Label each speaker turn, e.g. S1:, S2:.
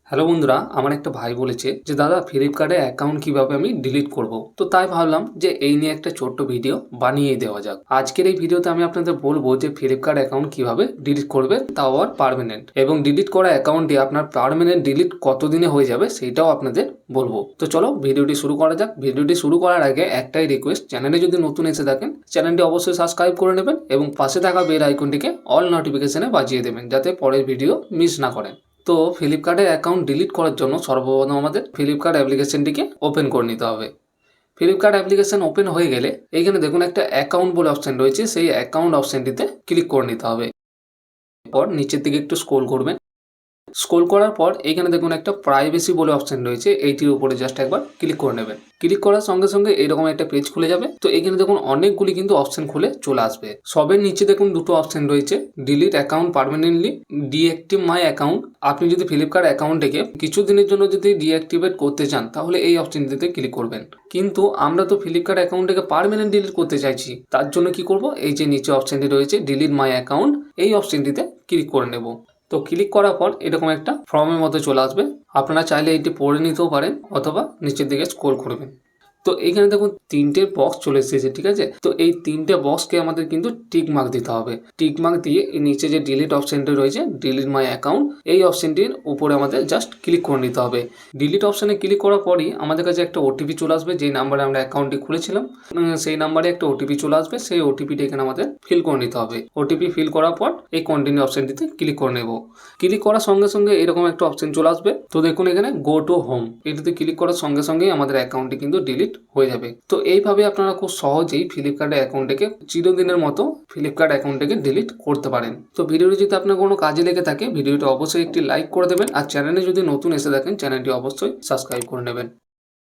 S1: Hello বন্ধুরা, আমার একটা ভাই বলেছে যে দাদা ফ্লিপকার্টে অ্যাকাউন্ট কিভাবে আমি ডিলিট করব। তো তাই ভাবলাম যে এই নিয়ে একটা ছোট্ট ভিডিও বানিয়ে দেওয়া যাক। আজকের এই ভিডিওতে আমি আপনাদের বলবো যে ফ্লিপকার্ট অ্যাকাউন্ট কিভাবে ডিলিট করবেন, তাও আবার পার্মানেন্ট, এবং ডিলিট করা অ্যাকাউন্টটি আপনার পার্মানেন্ট ডিলিট কতদিনে হয়ে যাবে সেইটাও আপনাদের বলবো। তো চলো ভিডিওটি শুরু করা যাক। ভিডিওটি শুরু করার আগে একটাই রিকোয়েস্ট, চ্যানেলে যদি নতুন এসে থাকেন চ্যানেলটি অবশ্যই সাবস্ক্রাইব করে নেবেন এবং পাশে থাকা বেল আইকনটিকে অল নোটিফিকেশনে বাজিয়ে দেবেন যাতে পরের ভিডিও মিস না করেন। তো ফ্লিপকার্টের অ্যাকাউন্ট ডিলিট করার জন্য সর্বপ্রথম আমাদের ফ্লিপকার্ট অ্যাপ্লিকেশনটিকে ওপেন করে নিতে হবে। ফ্লিপকার্ট অ্যাপ্লিকেশন ওপেন হয়ে গেলে এইখানে দেখুন একটা অ্যাকাউন্ট বলে অপশন রয়েছে, সেই অ্যাকাউন্ট অপশনটিতে ক্লিক করে নিতে হবে। পর নিচের দিকে একটু স্ক্রল করবেন। স্ক্রল করার পর এখানে দেখুন একটা প্রাইভেসি বলে অপশন রয়েছে, এইটির উপরে জাস্ট একবার ক্লিক করে নেবেন। ক্লিক করার সঙ্গে সঙ্গে এরকম একটা পেজ খুলে যাবে। তো এখানে দেখুন অনেকগুলি কিন্তু অপশন খুলে চলে আসবে। সবের নিচে দেখুন দুটো অপশন রয়েছে, delete account permanently, deactive my account. আপনি যদি ফ্লিপকার্ট অ্যাকাউন্টটিকে কিছুদিনের জন্য যদি ডিঅ্যাক্টিভেট করতে চান তাহলে এই অপশনটিতে ক্লিক করবেন। কিন্তু আমরা তো ফ্লিপকার্ট অ্যাকাউন্টটাকে পার্মানেন্ট ডিলিট করতে চাইছি, তার জন্য কি করব, এই যে নিচে অপশনটি রয়েছে ডিলিট মাই অ্যাকাউন্ট, এই অপশনটিতে ক্লিক করে নেব। তো ক্লিক করার পর এরকম একটা ফর্মের মতো চলে আসবে। আপনারা চাইলে এটি পড়ে নিতেও পারেন অথবা নিচের দিকে স্ক্রল করবেন। তো এখানে দেখুন তিনটে বক্স চলে এসেছে, ঠিক আছে। তো এই তিনটে বক্সকে আমাদের কিন্তু টিক মার্ক দিতে হবে। টিক মার্ক দিয়ে এই নিচে যে ডিলিট অপশনটি রয়েছে ডিলিট মাই অ্যাকাউন্ট, এই অপশনটির উপরে আমাদের জাস্ট ক্লিক করে নিতে হবে। ডিলিট অপশনে ক্লিক করার পরই আমাদের কাছে একটা ওটিপি চলে আসবে, যেই নাম্বারে আমরা অ্যাকাউন্টটি খুলেছিলাম সেই নাম্বারে একটা ওটিপি চলে আসবে। সেই ওটিপিটা এখানে আমাদের ফিল করে নিতে হবে। ওটিপি ফিল করার পর এই কন্টিনিউ অপশনটিতে ক্লিক করে নেব। ক্লিক করার সঙ্গে সঙ্গে এরকম একটা অপশন চলে আসবে। তো দেখুন এখানে গো টু হোম, এটিতে ক্লিক করার সঙ্গে সঙ্গেই আমাদের অ্যাকাউন্টটি কিন্তু ডিলিট হয়ে যাবে। তো এইভাবে আপনারা খুব সহজেই ফ্লিপকার্টের অ্যাকাউন্টটিকে চিরদিনের মতো ফ্লিপকার্ট অ্যাকাউন্টটিকে ডিলিট করতে পারেন। তো ভিডিওটি যদি আপনার কোনো কাজে লেগে থাকে ভিডিওটি অবশ্যই একটি লাইক করে দেবেন, আর চ্যানেলে যদি নতুন এসে থাকেন চ্যানেলটি অবশ্যই সাবস্ক্রাইব করে নেবেন।